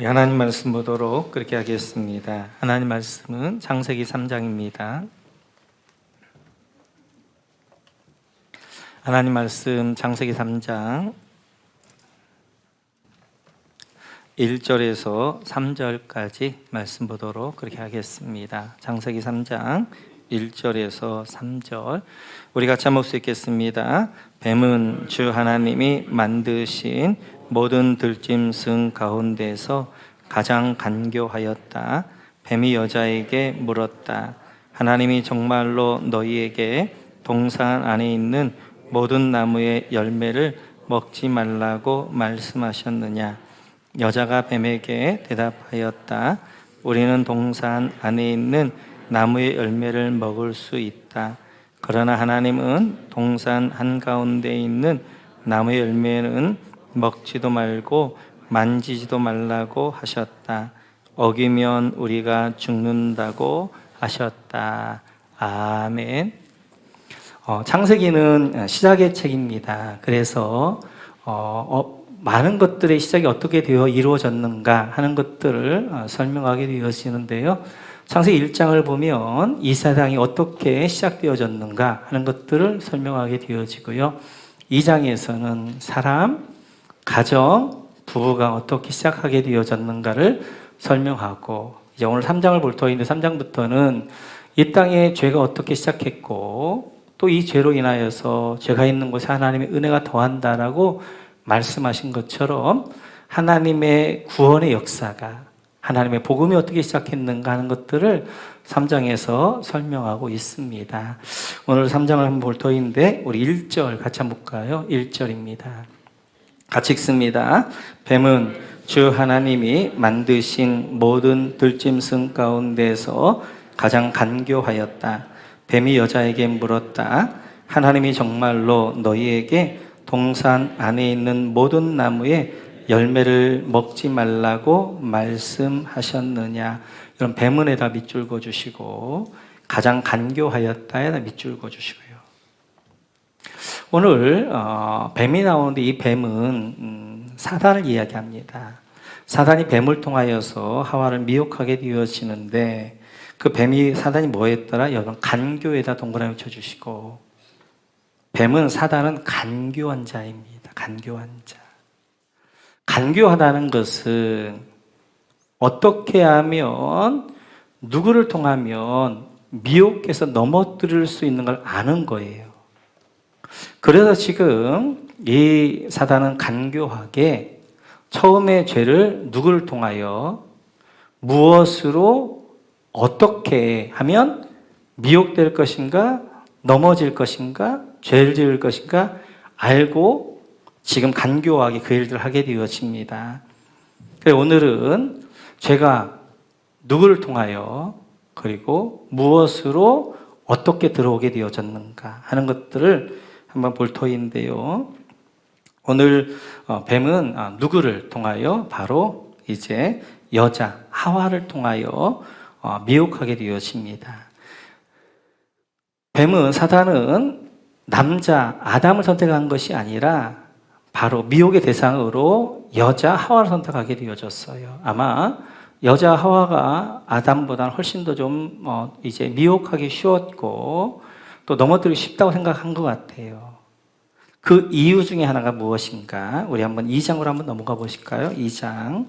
우리 하나님 말씀 보도록 그렇게 하겠습니다. 하나님 말씀은 창세기 3장입니다. 하나님 말씀 창세기 3장 1절에서 3절까지 말씀 보도록 그렇게 하겠습니다. 창세기 3장 1절에서 3절 우리 같이 한번 읽겠습니다. 뱀은 주 하나님이 만드신 모든 들짐승 가운데서 가장 간교하였다. 뱀이 여자에게 물었다. 하나님이 정말로 너희에게 동산 안에 있는 모든 나무의 열매를 먹지 말라고 말씀하셨느냐? 여자가 뱀에게 대답하였다. 우리는 동산 안에 있는 나무의 열매를 먹을 수 있다. 그러나 하나님은 동산 한가운데 있는 나무의 열매는 먹지도 말고 만지지도 말라고 하셨다. 어기면 우리가 죽는다고 하셨다. 아멘. 창세기는 시작의 책입니다. 그래서 많은 것들의 시작이 어떻게 되어 이루어졌는가 하는 것들을 설명하게 되어지는데요. 창세기 1장을 보면 이 세상이 어떻게 시작되어졌는가 하는 것들을 설명하게 되어지고요. 2장에서는 사람, 가정, 부부가 어떻게 시작하게 되어졌는가를 설명하고, 이제 오늘 3장을 볼 터인데 3장부터는 이 땅에 죄가 어떻게 시작했고 또 이 죄로 인하여서 죄가 있는 곳에 하나님의 은혜가 더한다라고 말씀하신 것처럼 하나님의 구원의 역사가, 하나님의 복음이 어떻게 시작했는가 하는 것들을 3장에서 설명하고 있습니다. 오늘 3장을 한번 볼 터인데 우리 1절 같이 한번 볼까요? 1절입니다. 같이 읽습니다. 뱀은 주 하나님이 만드신 모든 들짐승 가운데서 가장 간교하였다. 뱀이 여자에게 물었다. 하나님이 정말로 너희에게 동산 안에 있는 모든 나무의 열매를 먹지 말라고 말씀하셨느냐? 이런 뱀은에다 밑줄 그어주시고, 가장 간교하였다에다 밑줄 그어주시고요. 오늘 뱀이 나오는데 이 뱀은 사단을 이야기합니다. 사단이 뱀을 통하여서 하와를 미혹하게 되어지는데, 그 뱀이 사단이 뭐 했더라? 여러분 간교에다 동그라미 쳐주시고, 뱀은 사단은 간교한 자입니다. 간교한 자. 간교하다는 것은 어떻게 하면, 누구를 통하면 미혹해서 넘어뜨릴 수 있는 걸 아는 거예요. 그래서 지금 이 사단은 간교하게 처음에 죄를 누구를 통하여, 무엇으로, 어떻게 하면 미혹될 것인가, 넘어질 것인가, 죄를 지을 것인가 알고 지금 간교하게 그 일들을 하게 되어집니다. 그래서 오늘은 죄가 누구를 통하여, 그리고 무엇으로 어떻게 들어오게 되어졌는가 하는 것들을 한번 볼 터인데요. 오늘 뱀은 누구를 통하여? 바로 이제 여자 하와를 통하여 미혹하게 되어집니다. 뱀은, 사단은 남자 아담을 선택한 것이 아니라 바로 미혹의 대상으로 여자 하와를 선택하게 되어졌어요. 아마 여자 하와가 아담보다는 훨씬 더 좀 이제 미혹하기 쉬웠고 또 넘어뜨리기 쉽다고 생각한 것 같아요. 그 이유 중에 하나가 무엇인가? 우리 한번 2장으로 한번 넘어가 보실까요? 2장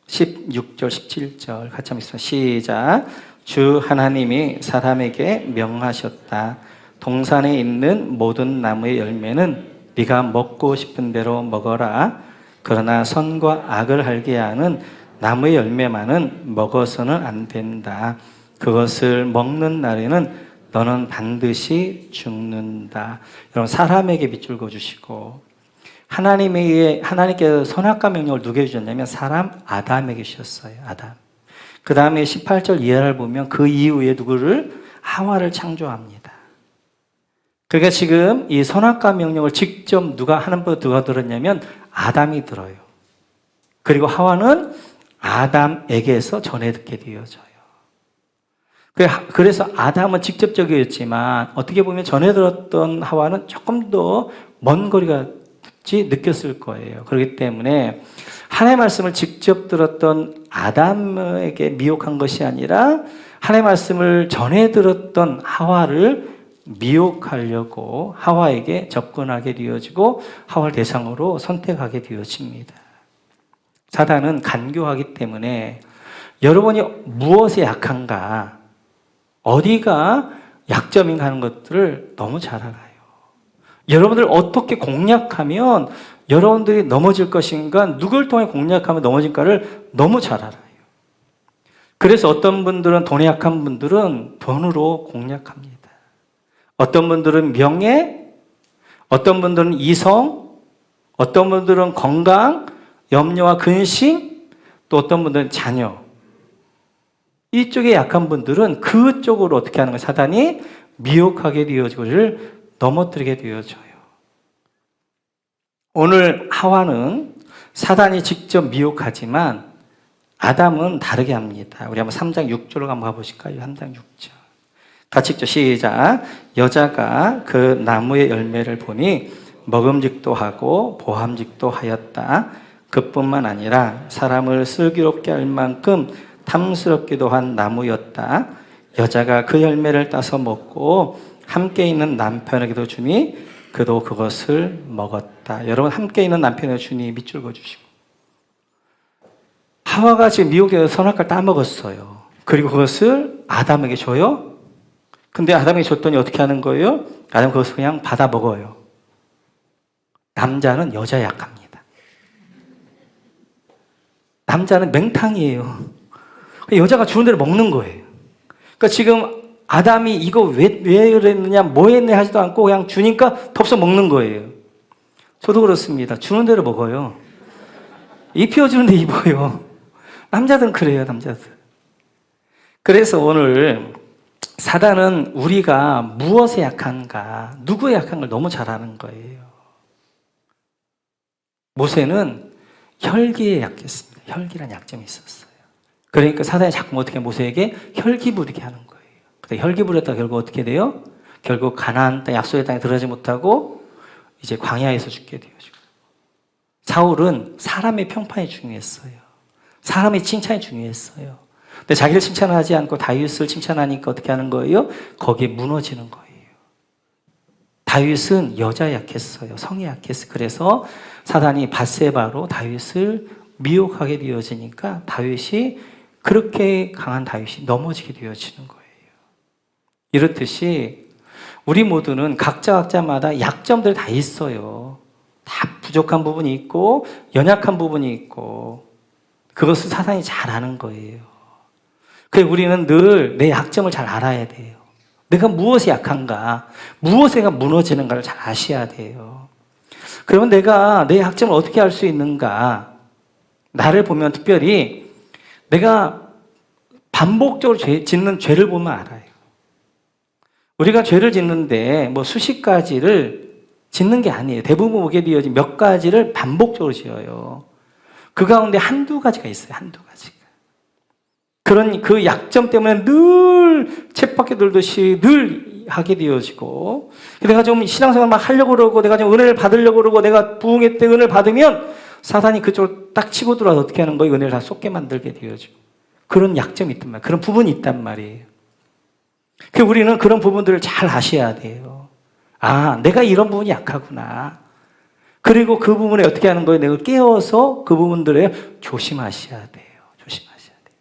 16절 17절 같이 한번 읽습니다. 시작. 주 하나님이 사람에게 명하셨다. 동산에 있는 모든 나무의 열매는 네가 먹고 싶은 대로 먹어라. 그러나 선과 악을 알게 하는 나무의 열매만은 먹어서는 안 된다. 그것을 먹는 날에는 너는 반드시 죽는다. 여러분, 사람에게 밑줄 그어주시고, 하나님께서 선악과 명령을 누구에게 주셨냐면 사람 아담에게 주셨어요. 아담. 그 다음에 18절 이하를 보면 그 이후에 누구를? 하와를 창조합니다. 그러니까 지금 이 선악과 명령을 직접 누가 들었냐면 아담이 들어요. 그리고 하와는 아담에게서 전해 듣게 되어져요. 그래서 아담은 직접적이었지만 어떻게 보면 전해 들었던 하와는 조금 더 먼 거리가 느꼈을 거예요. 그렇기 때문에 하나님의 말씀을 직접 들었던 아담에게 미혹한 것이 아니라 하나님의 말씀을 전해 들었던 하와를 미혹하려고 하와에게 접근하게 되어지고 하와를 대상으로 선택하게 되어집니다. 사단은 간교하기 때문에 여러분이 무엇에 약한가, 어디가 약점인가 하는 것들을 너무 잘 알아요. 여러분들 어떻게 공략하면 여러분들이 넘어질 것인가, 누굴 통해 공략하면 넘어질까를 너무 잘 알아요. 그래서 어떤 분들은 돈에 약한 분들은 돈으로 공략합니다. 어떤 분들은 명예, 어떤 분들은 이성, 어떤 분들은 건강, 염려와 근심, 또 어떤 분들은 자녀. 이쪽에 약한 분들은 그쪽으로 어떻게 하는 거예요? 사단이 미혹하게 되어지고 넘어뜨리게 되어져요. 오늘 하와는 사단이 직접 미혹하지만 아담은 다르게 합니다. 우리 한번 3장 6절로 한번 가보실까요? 3장 6절. 같이 읽죠. 시작. 여자가 그 나무의 열매를 보니 먹음직도 하고 보함직도 하였다. 그뿐만 아니라 사람을 슬기롭게 할 만큼 탐스럽기도 한 나무였다. 여자가 그 열매를 따서 먹고 함께 있는 남편에게도 주니 그도 그것을 먹었다. 여러분, 함께 있는 남편에게 주니 밑줄 그어주시고, 하와가 지금 미혹되어 선악과를 따먹었어요. 그리고 그것을 아담에게 줘요. 근데 아담에게 줬더니 어떻게 하는 거예요? 아담 그것을 그냥 받아 먹어요. 남자는 여자에 약합니다. 남자는 맹탕이에요. 여자가 주는 대로 먹는 거예요. 그러니까 지금 아담이 이거 왜 그랬느냐, 뭐 했네 하지도 않고 그냥 주니까 덥석 먹는 거예요. 저도 그렇습니다. 주는 대로 먹어요. 입혀주는데 입어요. 남자들은 그래요, 남자들. 그래서 오늘 사단은 우리가 무엇에 약한가, 누구에 약한 걸 너무 잘 아는 거예요. 모세는 혈기에 약했습니다. 혈기라는 약점이 있었어요. 그러니까 사단이 자꾸 어떻게 모세에게 혈기 부리게 하는 거예요. 근데 혈기 부렸다가 결국 어떻게 돼요? 결국 가나안 땅, 약속의 땅에 들어가지 못하고 이제 광야에서 죽게 되어지고. 사울은 사람의 평판이 중요했어요. 사람의 칭찬이 중요했어요. 근데 자기를 칭찬하지 않고 다윗을 칭찬하니까 어떻게 하는 거예요? 거기에 무너지는 거예요. 다윗은 여자에 약했어요. 성에 약했어요. 그래서 사단이 밧세바로 다윗을 미혹하게 되어지니까 다윗이, 그렇게 강한 다윗이 넘어지게 되어지는 거예요. 이렇듯이 우리 모두는 각자마다 약점들 다 있어요. 다 부족한 부분이 있고 연약한 부분이 있고, 그것을 사단이 잘 아는 거예요. 그래서 우리는 늘 내 약점을 잘 알아야 돼요. 내가 무엇이 약한가, 무엇에가 무너지는가를 잘 아셔야 돼요. 그러면 내가 내 약점을 어떻게 알 수 있는가? 나를 보면 특별히 내가 반복적으로 짓는 죄를 보면 알아요. 우리가 죄를 짓는데 뭐 수십 가지를 짓는 게 아니에요. 대부분 보게 되어진 몇 가지를 반복적으로 지어요. 그 가운데 한두 가지가 있어요. 한두 가지가. 그런 그 약점 때문에 늘 쳇바퀴 돌듯이 늘 하게 되어지고, 내가 좀 신앙생활 막 하려고 그러고 내가 좀 은혜를 받으려고 그러고 내가 부흥회 때 은혜를 받으면 사단이 그쪽을 딱 치고 들어와서 어떻게 하는 거예요? 은혜를 다 쏟게 만들게 되어지고. 그런 약점이 있단 말이에요. 그런 부분이 있단 말이에요. 그래서 우리는 그런 부분들을 잘 아셔야 돼요. 아, 내가 이런 부분이 약하구나. 그리고 그 부분에 어떻게 하는 거예요? 내가 깨워서 그 부분들에 조심하셔야 돼요. 조심하셔야 돼요.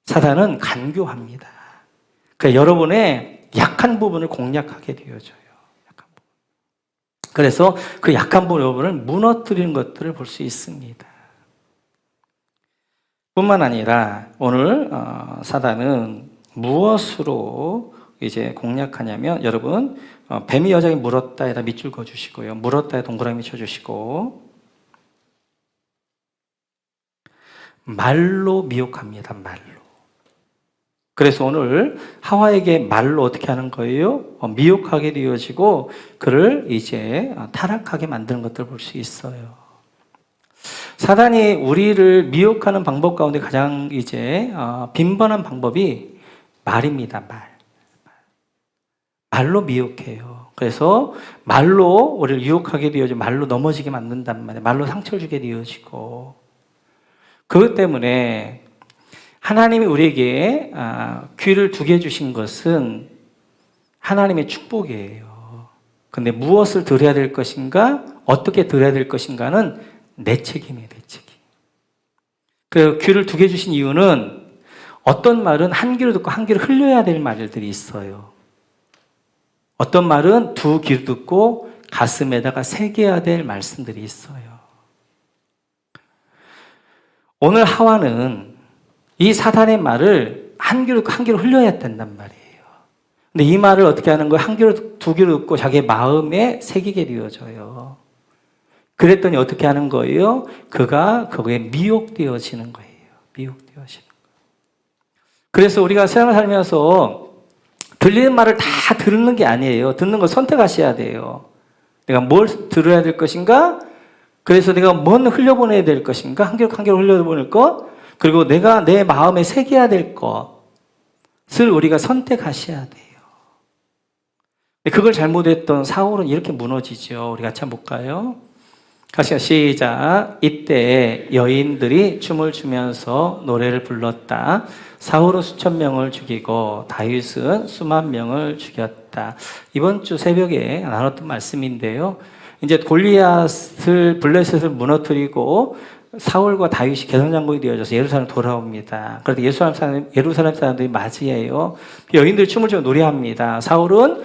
사단은 간교합니다. 그러니까 여러분의 약한 부분을 공략하게 되어져요. 약한 부분. 그래서 그 약한 부분을 무너뜨리는 것들을 볼 수 있습니다. 뿐만 아니라 오늘 사단은 무엇으로 이제 공략하냐면, 여러분, 뱀이 여자에게 물었다에다 밑줄 그어주시고요. 물었다에 동그라미 쳐주시고, 말로 미혹합니다. 말로. 그래서 오늘 하와에게 말로 어떻게 하는 거예요? 미혹하게 되어지고 그를 이제 타락하게 만드는 것들을 볼 수 있어요. 사단이 우리를 미혹하는 방법 가운데 가장 이제 빈번한 방법이 말입니다. 말로 미혹해요. 그래서 말로 우리를 유혹하게 되어지고 말로 넘어지게 만든단 말이에요. 말로 상처를 주게 되어지고, 그것 때문에 하나님이 우리에게 귀를 두게 해주신 것은 하나님의 축복이에요. 근데 무엇을 들어야 될 것인가, 어떻게 들어야 될 것인가는 내 책임이에요, 내 책임. 그 귀를 두게 해주신 이유는 어떤 말은 한 귀로 듣고 한 귀로 흘려야 될 말들이 있어요. 어떤 말은 두 귀로 듣고 가슴에다가 새겨야 될 말씀들이 있어요. 오늘 하와는 이 사단의 말을 한 귀로 듣고 한 귀로 흘려야 된단 말이에요. 근데 이 말을 어떻게 하는 거예요? 한 귀로 두 귀로 듣고 자기 마음에 새기게 되어져요. 그랬더니 어떻게 하는 거예요? 그가 거기에 미혹되어지는 거예요. 미혹되어지는 거예요. 그래서 우리가 세상을 살면서 들리는 말을 다 듣는 게 아니에요. 듣는 걸 선택하셔야 돼요. 내가 뭘 들어야 될 것인가? 그래서 내가 뭔 흘려보내야 될 것인가? 한 개로 한 개로 흘려보낼 것? 그리고 내가 내 마음에 새겨야 될 것을 우리가 선택하셔야 돼요. 그걸 잘못했던 사울은 이렇게 무너지죠. 우리 같이 한번 볼까요? 같이 시작. 이때 여인들이 춤을 추면서 노래를 불렀다. 사울은 수천 명을 죽이고 다윗은 수만 명을 죽였다. 이번 주 새벽에 나눴던 말씀인데요. 이제 골리앗을 블레셋을 무너뜨리고 사울과 다윗이 개성장군이 되어져서 예루살렘 돌아옵니다. 그런데 예루살렘 사람들이 맞이해요. 여인들이 춤을 추고 노래합니다. 사울은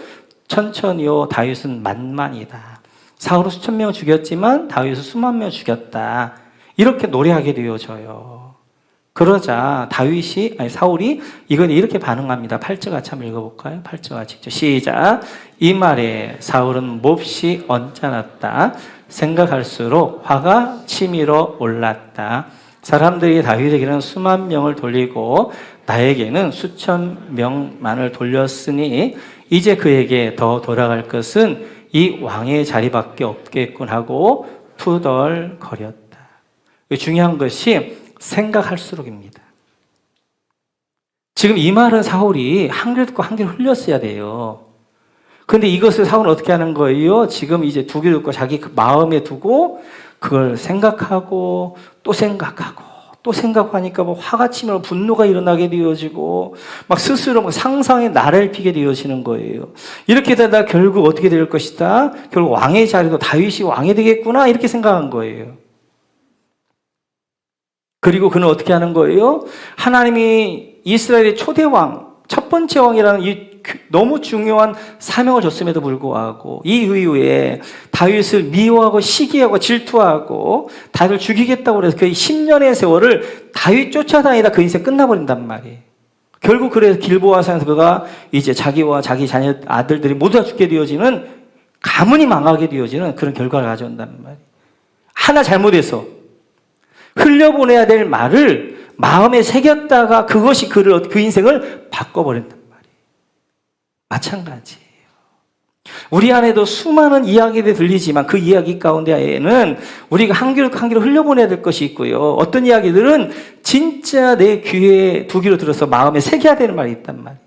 천천히요, 다윗은 만만이다. 사울은 수천 명을 죽였지만 다윗은 수만 명을 죽였다. 이렇게 노래하게 되어져요. 그러자 사울이 이건 이렇게 반응합니다. 8절 같이 한번 읽어볼까요? 8절 같이 시작. 이 말에 사울은 몹시 언짢았다. 생각할수록 화가 치밀어 올랐다. 사람들이 다윗에게는 수만 명을 돌리고 나에게는 수천 명만을 돌렸으니 이제 그에게 더 돌아갈 것은 이 왕의 자리밖에 없겠군 하고 투덜거렸다. 중요한 것이 생각할수록입니다. 지금 이 말은 사울이 한 귀로 듣고 한 귀로 흘렸어야 돼요. 그런데 이것을 사울은 어떻게 하는 거예요? 지금 이제 두 귀로 듣고 자기 그 마음에 두고 그걸 생각하고 또 생각하고 또 생각하니까 뭐 화가 치면 분노가 일어나게 되어지고 막 스스로 막 상상의 나를 피게 되어지는 거예요. 이렇게 되다 결국 어떻게 될 것이다? 결국 왕의 자리도 다윗이 왕이 되겠구나 이렇게 생각한 거예요. 그리고 그는 어떻게 하는 거예요? 하나님이 이스라엘의 초대 왕, 첫 번째 왕이라는 이 너무 중요한 사명을 줬음에도 불구하고 이 이후에 다윗을 미워하고 시기하고 질투하고 다윗을 죽이겠다고 해서 그 10년의 세월을 다윗 쫓아다니다 그 인생 끝나버린단 말이에요. 결국 그래서 길보아산에서 그가 이제 자기와 자기 자녀 아들들이 모두 다 죽게 되어지는 가문이 망하게 되어지는 그런 결과를 가져온단 말이에요. 하나 잘못해서 흘려보내야 될 말을 마음에 새겼다가 그것이 그 인생을 바꿔버린단 말이에요. 마찬가지예요. 우리 안에도 수많은 이야기들이 들리지만 그 이야기 가운데에는 우리가 한 귀로 한 귀로 흘려보내야 될 것이 있고요. 어떤 이야기들은 진짜 내 귀에 두 귀로 들어서 마음에 새겨야 되는 말이 있단 말이에요.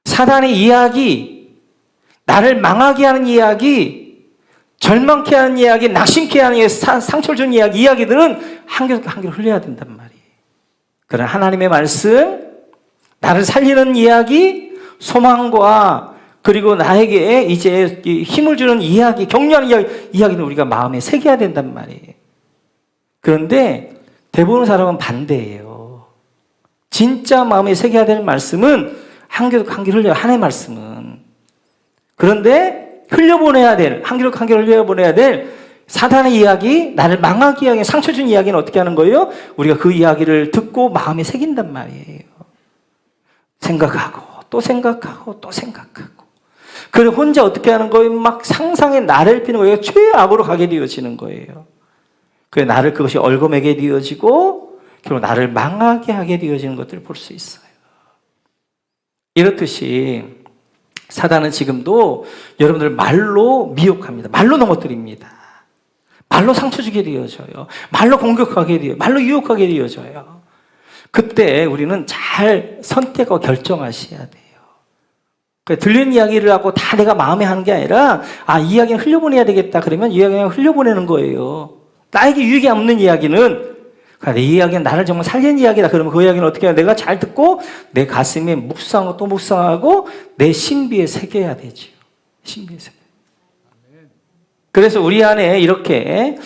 사단의 이야기, 나를 망하게 하는 이야기, 절망케 하는 이야기, 낙심케 하는 이야기, 상처를 주는 이야기들은 한 귀로 한 귀로 흘려야 된단 말이에요. 그러나 하나님의 말씀, 나를 살리는 이야기, 소망과 그리고 나에게 이제 힘을 주는 이야기, 격려하는 이야기는 우리가 마음에 새겨야 된단 말이에요. 그런데 대부분 사람은 반대예요. 진짜 마음에 새겨야 될 말씀은 한 귀로 한 귀로 흘려요. 하나님의 말씀은. 그런데 흘려보내야 될, 한 귀로 한 귀로 흘려보내야 될 사단의 이야기, 나를 망하게 하게 상처 준 이야기는 어떻게 하는 거예요? 우리가 그 이야기를 듣고 마음에 새긴단 말이에요. 생각하고 또 생각하고 또 생각하고. 그리고 혼자 어떻게 하는 거예요? 막 상상의 나를 피는 거예요. 최악으로 가게 되어지는 거예요. 그래서 나를 그것이 얽어매게 되어지고 결국 나를 망하게 하게 되어지는 것들을 볼 수 있어요. 이렇듯이 사단은 지금도 여러분들 말로 미혹합니다. 말로 넘어뜨립니다. 말로 상처 주게 되어져요. 말로 공격하게 되어요. 말로 유혹하게 되어져요. 그때 우리는 잘 선택하고 결정하셔야 돼요. 들리는 이야기를 하고 다 내가 마음에 하는 게 아니라 이 이야기는 흘려보내야 되겠다. 그러면 이 이야기는 흘려보내는 거예요. 나에게 유익이 없는 이야기는, 내 이야기는 나를 정말 살리는 이야기다. 그러면 그 이야기는 어떻게 해야 내가 잘 듣고 내 가슴에 묵상하고 또 묵상하고 내 신비에 새겨야 되지요. 신비에 새겨. 그래서 우리 안에 이렇게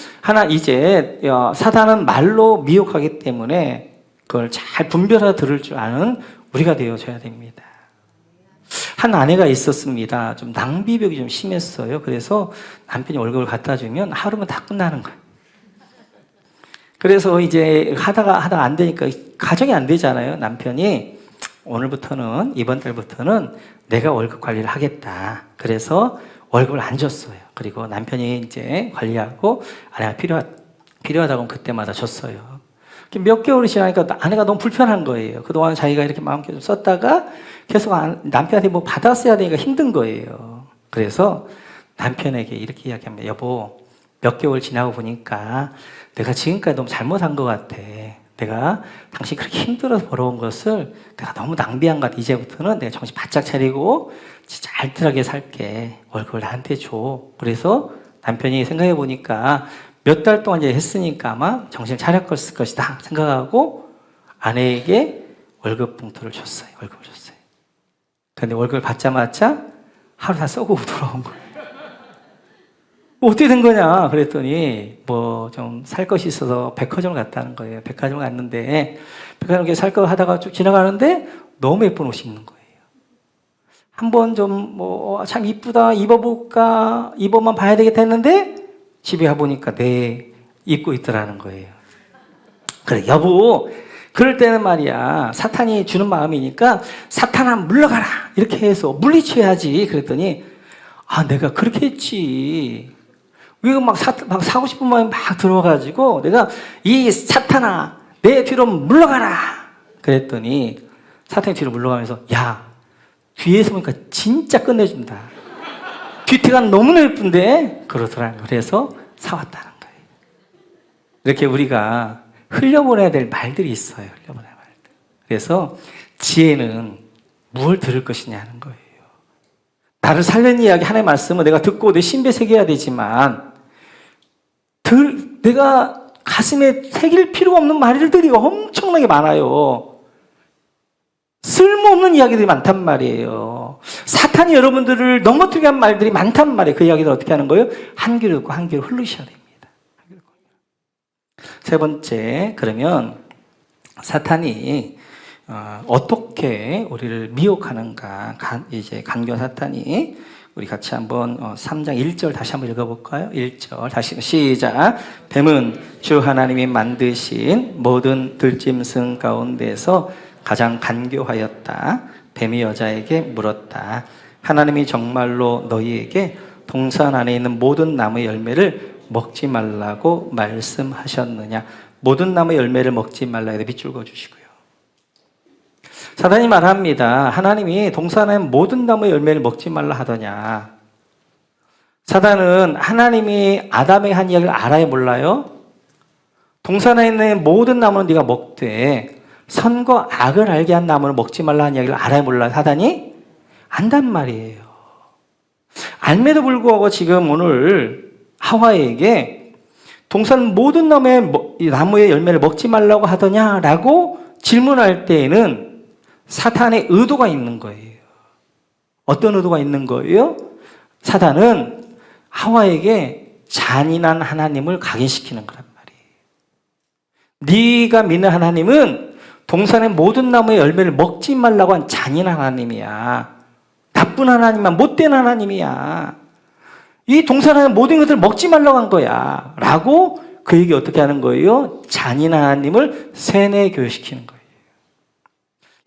이제 사단은 말로 미혹하기 때문에 그걸 잘 분별하여 들을 줄 아는 우리가 되어줘야 됩니다. 한 아내가 있었습니다. 좀 낭비벽이 좀 심했어요. 그래서 남편이 월급을 갖다 주면 하루면 다 끝나는 거예요. 그래서 이제 하다가 안 되니까 가정이 안 되잖아요. 남편이 오늘부터는, 이번 달부터는 내가 월급 관리를 하겠다. 그래서 월급을 안 줬어요. 그리고 남편이 이제 관리하고 아내가 필요하다고 하면 그때마다 줬어요. 몇 개월이 지나니까 아내가 너무 불편한 거예요. 그동안 자기가 이렇게 마음껏 좀 썼다가 계속 남편한테 뭐 받았어야 되니까 힘든 거예요. 그래서 남편에게 이렇게 이야기합니다. 여보, 몇 개월 지나고 보니까 내가 지금까지 너무 잘못한 것 같아. 내가 당신 그렇게 힘들어서 벌어온 것을 내가 너무 낭비한 것 같아. 이제부터는 내가 정신 바짝 차리고 진짜 알뜰하게 살게. 월급을 나한테 줘. 그래서 남편이 생각해 보니까 몇 달 동안 이제 했으니까 아마 정신 차렸을 것이다 생각하고 아내에게 월급 봉투를 줬어요. 월급을 줬어요. 그런데 월급을 받자마자 하루 다 쏘고 돌아온 거예요. 뭐 어떻게 된 거냐 그랬더니 뭐 좀 살 것이 있어서 백화점을 갔다는 거예요. 백화점을 갔는데 백화점에 살 거 하다가 쭉 지나가는데 너무 예쁜 옷이 있는 거예요. 한번 좀 뭐 참 이쁘다 입어볼까 입어만 봐야 되겠다 했는데 집에 가보니까 입고 있더라는 거예요. 그래 여보 그럴 때는 말이야 사탄이 주는 마음이니까 사탄아 물러가라 이렇게 해서 물리쳐야지. 그랬더니 내가 그렇게 했지. 왜 막 사고 싶은 마음이 막 들어와가지고 내가 이 사탄아 내 뒤로 물러가라 그랬더니 사탄이 뒤로 물러가면서 야 뒤에서 보니까 진짜 끝내준다. 뒤태가 너무나 예쁜데 그러더라고요. 그래서 사왔다는 거예요. 이렇게 우리가 흘려보내야 될 말들이 있어요. 흘려보내야 할 말들. 그래서 지혜는 무엇을 들을 것이냐는 거예요. 나를 살리는 이야기 하나의 말씀은 내가 듣고 내 신비에 새겨야 되지만 내가 가슴에 새길 필요가 없는 말들이 엄청나게 많아요. 쓸모없는 이야기들이 많단 말이에요. 사탄이 여러분들을 넘어뜨리게 한 말들이 많단 말이에요. 그 이야기들 어떻게 하는 거예요? 한 귀로 듣고 한 귀로 흘리셔야 됩니다. 세 번째, 그러면 사탄이 어떻게 우리를 미혹하는가? 이제 간교 사탄이 우리 같이 한번 3장 1절 다시 한번 읽어볼까요? 1절 다시 시작. 뱀은 주 하나님이 만드신 모든 들짐승 가운데서 가장 간교하였다. 뱀이 여자에게 물었다. 하나님이 정말로 너희에게 동산 안에 있는 모든 나무의 열매를 먹지 말라고 말씀하셨느냐? 모든 나무의 열매를 먹지 말라 해서 밑줄 그어주시고요. 사단이 말합니다. 하나님이 동산의 모든 나무의 열매를 먹지 말라 하더냐? 사단은 하나님이 아담에게 한 이야기를 알아야 몰라요? 동산에 있는 모든 나무는 네가 먹되 선과 악을 알게 한 나무를 먹지 말라 한 이야기를 알아야 몰라요? 사단이? 안단 말이에요. 알매도 불구하고 지금 오늘 하와에게 동산 모든 나무의 열매를 먹지 말라고 하더냐라고 질문할 때에는 사탄의 의도가 있는 거예요. 어떤 의도가 있는 거예요? 사탄은 하와에게 잔인한 하나님을 각인시키는 거란 말이에요. 네가 믿는 하나님은 동산의 모든 나무의 열매를 먹지 말라고 한 잔인한 하나님이야. 나쁜 하나님이야. 못된 하나님이야. 이 동산의 모든 것들을 먹지 말라고 한 거야. 라고 그에게 어떻게 하는 거예요? 잔인한 하나님을 세뇌 교육시키는 거예요.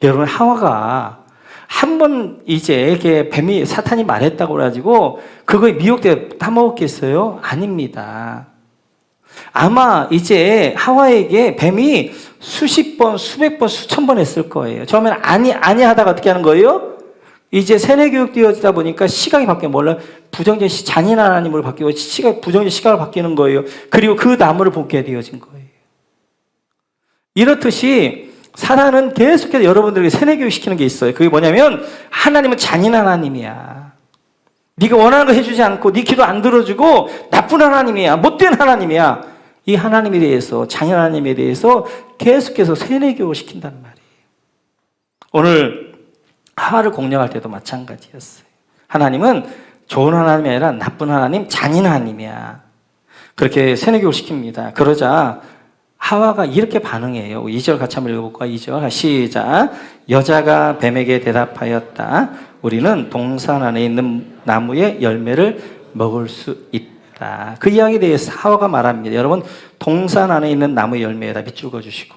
여러분 하와가 한 번 이제 이렇게 뱀이 사탄이 말했다고 그래가지고 그거에 미혹돼 따먹었겠어요? 아닙니다. 아마 이제 하와에게 뱀이 수십 번, 수백 번, 수천 번 했을 거예요. 처음에는 아니 하다가 어떻게 하는 거예요? 이제 세뇌 교육되어지다 보니까 시각이 바뀌어 몰라 부정적 잔인한 하나님으로 바뀌고 부정적 시각으로 바뀌는 거예요. 그리고 그 나무를 보게 되어진 거예요. 이렇듯이 사단은 계속해서 여러분들에게 세뇌 교육시키는 게 있어요. 그게 뭐냐면 하나님은 잔인한 하나님이야. 네가 원하는 거 해주지 않고 네 기도 안 들어주고 나쁜 하나님이야. 못된 하나님이야. 이 하나님에 대해서, 자녀 하나님에 대해서 계속해서 세뇌교육을 시킨단 말이에요. 오늘 하와를 공략할 때도 마찬가지였어요. 하나님은 좋은 하나님이 아니라 나쁜 하나님, 잔인 하나님이야. 그렇게 세뇌교육을 시킵니다. 그러자 하와가 이렇게 반응해요. 2절 같이 한번 읽어볼까? 2절 시작. 여자가 뱀에게 대답하였다. 우리는 동산 안에 있는 나무의 열매를 먹을 수 있다. 그 이야기에 대해서 하와가 말합니다. 여러분, 동산 안에 있는 나무의 열매에다 밑줄 그어주시고.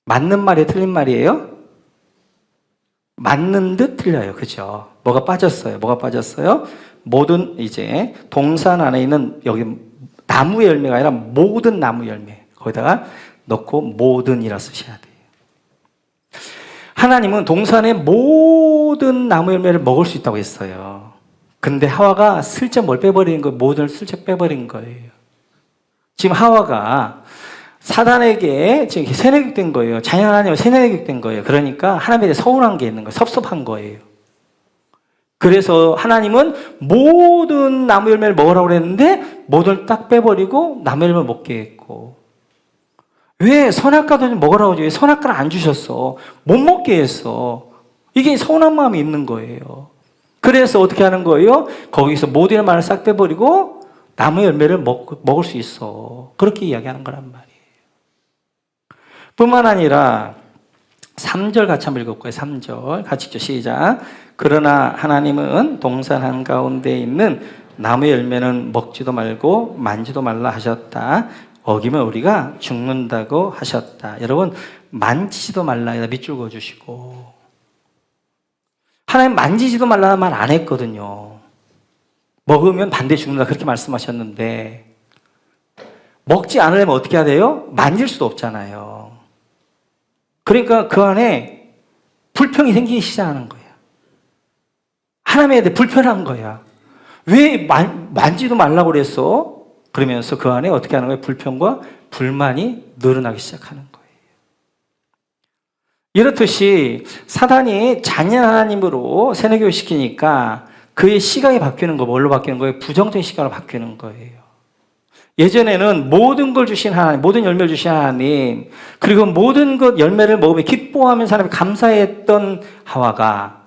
맞는 말이에요? 틀린 말이에요? 맞는 듯 틀려요. 그죠? 뭐가 빠졌어요? 뭐가 빠졌어요? 모든 이제 동산 안에 있는 여기 나무 열매가 아니라 모든 나무 열매. 거기다가 넣고 모든이라 쓰셔야 돼요. 하나님은 동산의 모든 나무 열매를 먹을 수 있다고 했어요. 근데 하와가 슬쩍 뭘 빼버리는 거예요? 모든을 슬쩍 빼버린 거예요. 지금 하와가 사단에게 지금 세뇌교육된 거예요. 자녀 하나님을 세뇌교육된 거예요. 그러니까 하나님에 대해 서운한 게 있는 거예요. 섭섭한 거예요. 그래서 하나님은 모든 나무 열매를 먹으라고 그랬는데 모든을 딱 빼버리고 나무 열매를 먹게 했고, 왜 선악과도 좀 먹으라고 하지? 왜 선악과를 안 주셨어? 못 먹게 했어. 이게 서운한 마음이 있는 거예요. 그래서 어떻게 하는 거예요? 거기서 모든 말을 싹 빼버리고 나무 열매를 먹을 수 있어. 그렇게 이야기하는 거란 말이에요. 뿐만 아니라 3절 같이 한번 읽어볼까요? 3절 같이 읽죠. 시작. 그러나 하나님은 동산 한가운데 있는 나무 열매는 먹지도 말고 만지도 말라 하셨다. 어기면 우리가 죽는다고 하셨다. 여러분, 만지지도 말라 밑줄 그어주시고, 하나님 만지지도 말라는 말 안 했거든요. 먹으면 반드시 죽는다 그렇게 말씀하셨는데, 먹지 않으려면 어떻게 해야 돼요? 만질 수도 없잖아요. 그러니까 그 안에 불평이 생기기 시작하는 거예요. 하나님에 대해 불편한 거야. 왜 만지도 말라고 그랬어? 그러면서 그 안에 어떻게 하는 거예요? 불평과 불만이 늘어나기 시작하는 거예요. 이렇듯이 사단이 잔인 하나님으로 세뇌교육 시키니까 그의 시각이 바뀌는 거, 뭘로 바뀌는 거예요? 부정적인 시각으로 바뀌는 거예요. 예전에는 모든 걸 주신 하나님, 모든 열매를 주신 하나님, 그리고 모든 것 열매를 먹으며 기뻐하면 사람이 감사했던 하와가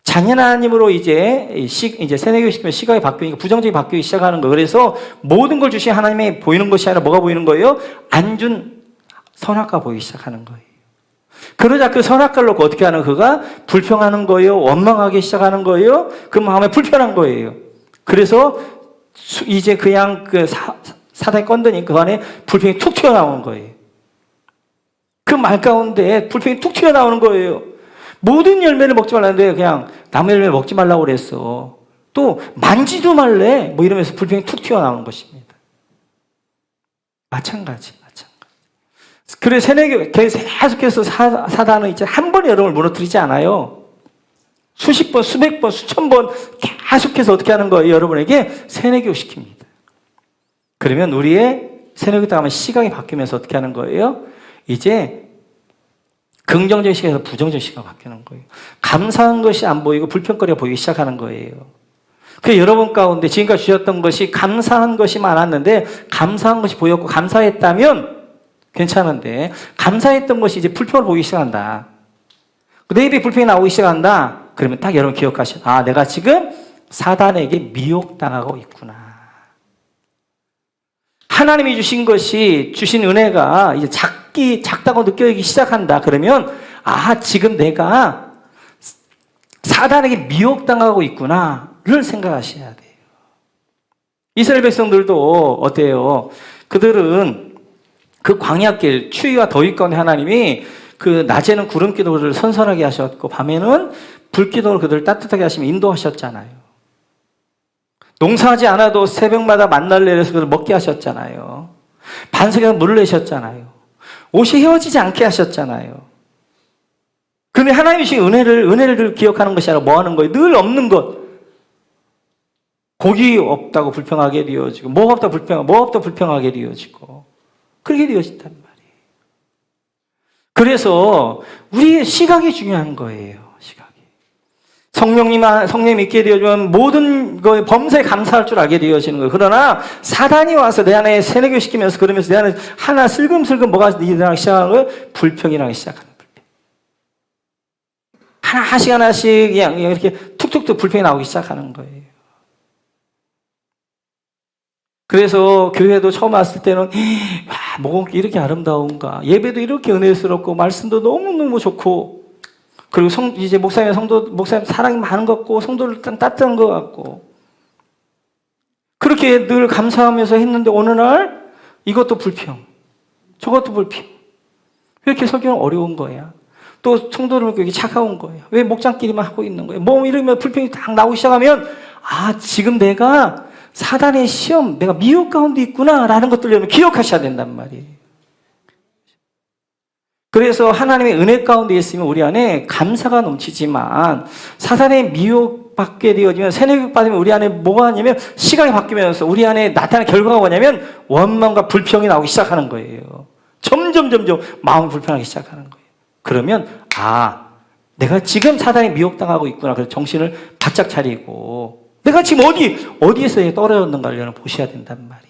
잔인 하나님으로 이제 세뇌교육 시키면 시각이 바뀌니까 부정적이 바뀌기 시작하는 거예요. 그래서 모든 걸 주신 하나님이 보이는 것이 아니라 뭐가 보이는 거예요? 안 준 선악과 보이기 시작하는 거예요. 그러자 그 선악과를 놓고 어떻게 하는 그가 불평하는 거예요. 원망하기 시작하는 거예요. 그 마음에 불편한 거예요. 그래서 이제 그냥 그 사단이 건드니 그 안에 불평이 툭 튀어나오는 거예요. 그 말 가운데 불평이 툭 튀어나오는 거예요. 모든 열매를 먹지 말라는데 그냥 나무 열매 먹지 말라고 그랬어. 또 만지도 말래. 뭐 이러면서 불평이 툭 튀어나오는 것입니다. 마찬가지. 그래서 세뇌교 계속해서 사단은 이제 한 번에 여러분을 무너뜨리지 않아요. 수십 번, 수백 번, 수천 번 계속해서 어떻게 하는 거예요? 여러분에게 세뇌교육 시킵니다. 그러면 우리의 세뇌교육 당하면 시각이 바뀌면서 어떻게 하는 거예요? 이제 긍정적인 시각에서 부정적인 시각이 바뀌는 거예요. 감사한 것이 안 보이고 불평거리가 보이기 시작하는 거예요. 그 여러분 가운데 지금까지 주셨던 것이 감사한 것이 많았는데 감사한 것이 보였고 감사했다면 괜찮은데 감사했던 것이 이제 불평을 보이기 시작한다. 내 입에 불평이 나오기 시작한다. 그러면 딱 여러분 기억하시죠. 아, 내가 지금 사단에게 미혹당하고 있구나. 하나님이 주신 것이, 주신 은혜가 이제 작다고 느껴지기 시작한다. 그러면 아, 지금 내가 사단에게 미혹당하고 있구나를 생각하셔야 돼요. 이스라엘 백성들도 어때요? 그들은 그 광야길, 추위와 더위 가운데 하나님이 그 낮에는 구름 기도를 선선하게 하셨고 밤에는 불 기도로 그들을 따뜻하게 하시며 인도하셨잖아요. 농사하지 않아도 새벽마다 만나를 내려서 그들을 먹게 하셨잖아요. 반석에서 물을 내셨잖아요. 옷이 헤어지지 않게 하셨잖아요. 그런데 하나님이 주신 은혜를 기억하는 것이 아니라 뭐 하는 거예요? 늘 없는 것. 고기 없다고 불평하게 되어지고, 뭐 없다 불평하게 되어지고, 그렇게 되어진단 말이에요. 그래서 우리의 시각이 중요한 거예요. 시각이. 성령님 있게 되어지면 모든 그 범사에 감사할 줄 알게 되어지는 거예요. 그러나 사단이 와서 내 안에 세뇌교시키면서 그러면서 내 안에 하나 슬금슬금 뭐가 일어나기 시작하는 거예요? 불평이 나기 시작하는 불평. 하나씩 그냥 이렇게 툭툭툭 불평이 나오기 시작하는 거예요. 그래서 교회도 처음 왔을 때는 뭐가 이렇게 아름다운가, 예배도 이렇게 은혜스럽고 말씀도 너무너무 좋고, 그리고 이제 목사님 사랑이 많은 것 같고 성도들 따뜻한 것 같고, 그렇게 늘 감사하면서 했는데 어느 날 이것도 불평, 저것도 불평. 왜 이렇게 설교는 어려운 거야? 또 성도들은 여기 차가운 거야. 왜 목장끼리만 하고 있는 거야? 뭐 이러면 불평이 딱 나오기 시작하면 지금 내가 사단의 시험, 내가 미혹 가운데 있구나라는 것들을 여러분 기억하셔야 된단 말이에요. 그래서 하나님의 은혜 가운데 있으면 우리 안에 감사가 넘치지만 사단의 미혹 받게 되어지면, 세뇌교육 받으면 우리 안에 뭐가 하냐면 시각이 바뀌면서 우리 안에 나타나는 결과가 뭐냐면 원망과 불평이 나오기 시작하는 거예요. 점점 마음이 불편하기 시작하는 거예요. 그러면 내가 지금 사단에 미혹당하고 있구나. 그래서 정신을 바짝 차리고 내가 지금 어디에서 떨어졌는가를 여러분 보셔야 된단 말이에요.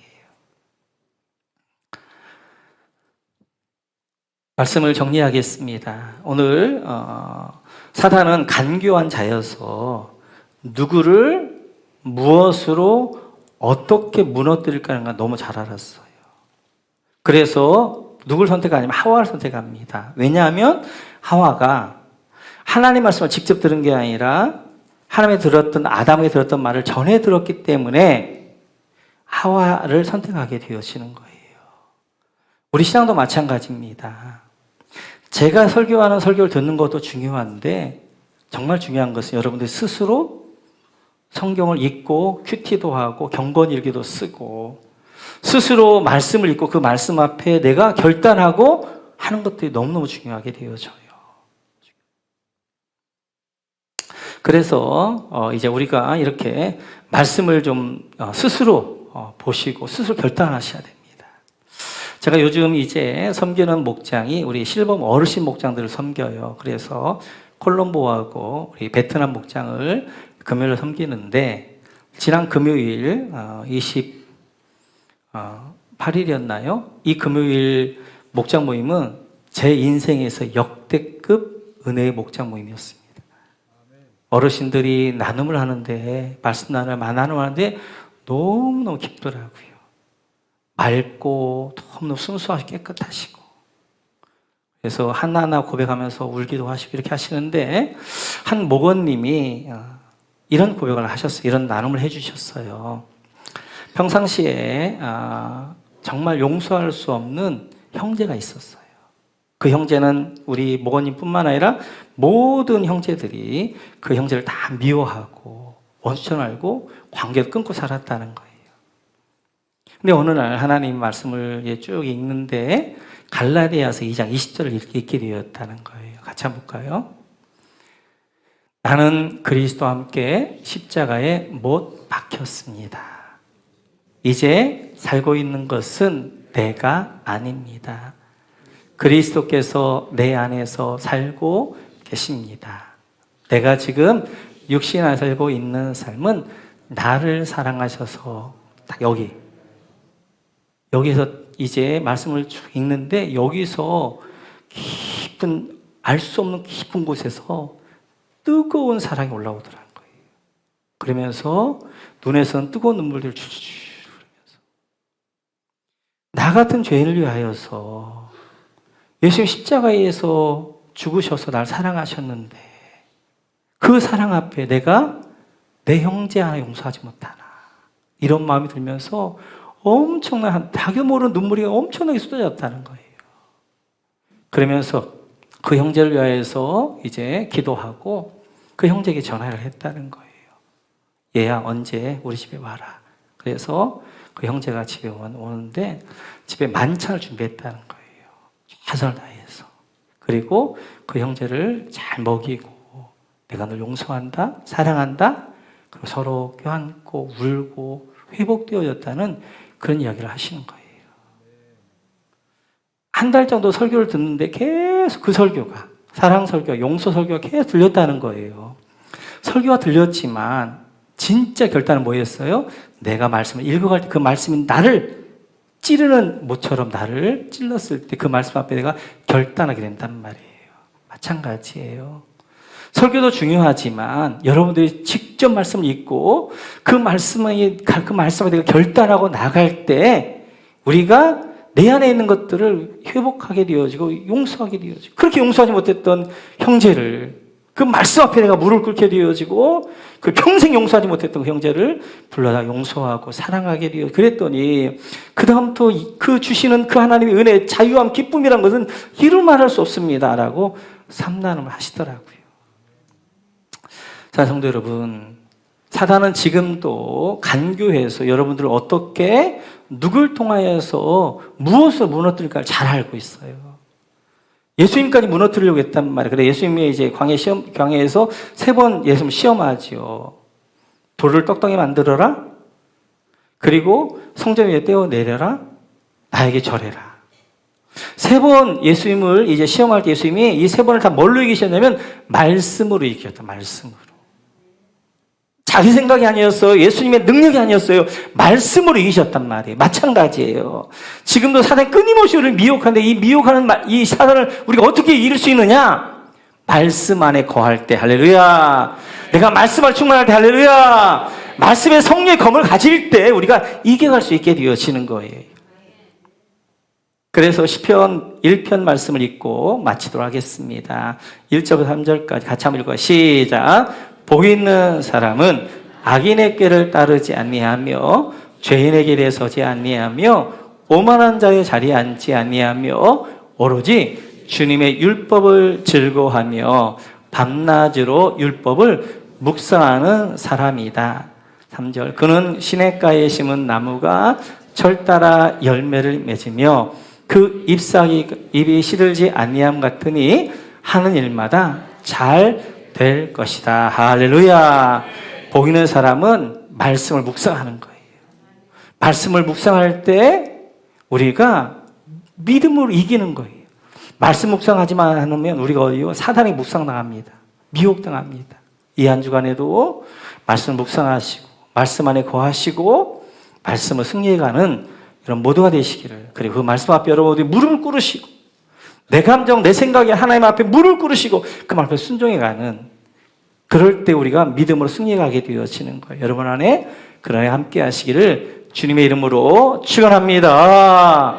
말씀을 정리하겠습니다. 오늘 사단은 간교한 자여서 누구를 무엇으로 어떻게 무너뜨릴까 하는 걸 너무 잘 알았어요. 그래서 누굴 선택하냐면 하와를 선택합니다. 왜냐하면 하와가 하나님 말씀을 직접 들은 게 아니라 아담에게 들었던 말을 전해 들었기 때문에 하와를 선택하게 되어지는 거예요. 우리 신앙도 마찬가지입니다. 제가 설교하는 설교를 듣는 것도 중요한데, 정말 중요한 것은 여러분들 스스로 성경을 읽고 큐티도 하고 경건일기도 쓰고 스스로 말씀을 읽고 그 말씀 앞에 내가 결단하고 하는 것들이 너무너무 중요하게 되어져요. 그래서 이제 우리가 이렇게 말씀을 좀 스스로 보시고 스스로 결단하셔야 됩니다. 제가 요즘 이제 섬기는 목장이 우리 실범 어르신 목장들을 섬겨요. 그래서 콜롬보하고 우리 베트남 목장을 금요일에 섬기는데, 지난 금요일 28일이었나요? 이 금요일 목장 모임은 제 인생에서 역대급 은혜의 목장 모임이었습니다. 어르신들이 나눔을 하는데, 말씀 나눔을 하는데 너무너무 기쁘더라고요. 맑고 너무너무 순수하시고 깨끗하시고, 그래서 하나하나 고백하면서 울기도 하시고 이렇게 하시는데, 한 목원님이 이런 고백을 하셨어요. 이런 나눔을 해주셨어요. 평상시에 정말 용서할 수 없는 형제가 있었어요. 그 형제는 우리 목원님뿐만 아니라 모든 형제들이 그 형제를 다 미워하고 원수처럼 알고 관계를 끊고 살았다는 거예요. 근데 어느 날 하나님 말씀을 쭉 읽는데 갈라디아서 2장 20절을 읽게 되었다는 거예요. 같이 한번 볼까요? 나는 그리스도와 함께 십자가에 못 박혔습니다. 이제 살고 있는 것은 내가 아닙니다. 그리스도께서 내 안에서 살고 계십니다. 내가 지금 육신 안에 살고 있는 삶은 나를 사랑하셔서, 여기서 이제 말씀을 쭉 읽는데, 여기서 알 수 없는 깊은 곳에서 뜨거운 사랑이 올라오더라는 거예요. 그러면서 눈에서는 뜨거운 눈물들을 주르르 흐르면서, 나 같은 죄인을 위하여서 예수님 십자가에서 죽으셔서 날 사랑하셨는데, 그 사랑 앞에 내가 내 형제 하나 용서하지 못하나, 이런 마음이 들면서 엄청난, 자기 모르는 눈물이 엄청나게 쏟아졌다는 거예요. 그러면서 그 형제를 위하여서 이제 기도하고 그 형제에게 전화를 했다는 거예요. 얘야, 언제 우리 집에 와라. 그래서 그 형제가 집에 오는데 집에 만찬을 준비했다는 거예요. 최선을 다해서. 그리고 그 형제를 잘 먹이고, 내가 널 용서한다, 사랑한다, 그리고 서로 껴안고 울고 회복되어졌다는 그런 이야기를 하시는 거예요. 한 달 정도 설교를 듣는데 계속 그 설교가, 사랑 설교, 용서 설교가 계속 들렸다는 거예요. 설교가 들렸지만 진짜 결단은 뭐였어요? 내가 말씀을 읽어갈 때 그 말씀이 나를 찌르는 모처럼 나를 찔렀을 때 그 말씀 앞에 내가 결단하게 된단 말이에요. 마찬가지예요. 설교도 중요하지만 여러분들이 직접 말씀을 읽고 그 말씀에 내가 결단하고 나갈 때 우리가 내 안에 있는 것들을 회복하게 되어지고 용서하게 되어지고, 그렇게 용서하지 못했던 형제를 그 말씀 앞에 내가 무릎 꿇게 되어지고, 그 평생 용서하지 못했던 그 형제를 불러다 용서하고 사랑하게 되어, 그랬더니 그 다음부터 그 주시는 그 하나님의 은혜, 자유함, 기쁨이란 것은 이루 말할 수 없습니다라고 삼나눔을 하시더라고요. 자, 성도 여러분, 사단은 지금도 간교해서 여러분들을 어떻게, 누굴 통하여서 무엇을 무너뜨릴까 잘 알고 있어요. 예수님까지 무너뜨리려고 했단 말이에요. 그래, 예수님이 이제 광야에서 3번 예수님 시험하지요. 돌을 떡덩이 만들어라. 그리고 성전 위에 떼어내려라. 나에게 절해라. 3번 예수님을 이제 시험할 때 예수님이 이 3번을 다 뭘로 이기셨냐면 말씀으로 이겼다. 말씀으로. 자기 생각이 아니었어요. 예수님의 능력이 아니었어요. 말씀으로 이기셨단 말이에요. 마찬가지예요. 지금도 사단이 끊임없이 우리를 미혹하는데 이 미혹하는 이 사단을 우리가 어떻게 이길 수 있느냐? 말씀 안에 거할 때, 할렐루야. 내가 말씀을 충만할 때, 할렐루야. 말씀의 성령의 검을 가질 때 우리가 이겨갈 수 있게 되어지는 거예요. 그래서 시편 1편 말씀을 읽고 마치도록 하겠습니다. 1절부터 3절까지 같이 한번 읽어요. 시작. 복 있는 사람은 악인의 꾀를 따르지 아니하며 죄인의 길에 서지 아니하며 오만한 자의 자리에 앉지 아니하며 오로지 주님의 율법을 즐거워하며 밤낮으로 율법을 묵상하는 사람이다. 3절. 그는 시냇가에 심은 나무가 철 따라 열매를 맺으며 그 잎이 시들지 아니함 같으니 하는 일마다 잘 될 것이다. 할렐루야. 복 있는 사람은 말씀을 묵상하는 거예요. 말씀을 묵상할 때 우리가 믿음으로 이기는 거예요. 말씀 묵상하지만 않으면 우리가 어디요? 사단에 묵상당합니다. 미혹당합니다. 이 한 주간에도 말씀 묵상하시고 말씀 안에 거하시고 말씀을 승리해가는 이런 모두가 되시기를, 그리고 그 말씀 앞에 여러분들이 무릎을 꿇으시고 내 감정, 내 생각이 하나님 앞에 무릎을 꿇으시고 그 말 앞에 순종해가는, 그럴 때 우리가 믿음으로 승리하게 되어지는 거예요. 여러분 안에 그러나 함께 하시기를 주님의 이름으로 축원합니다.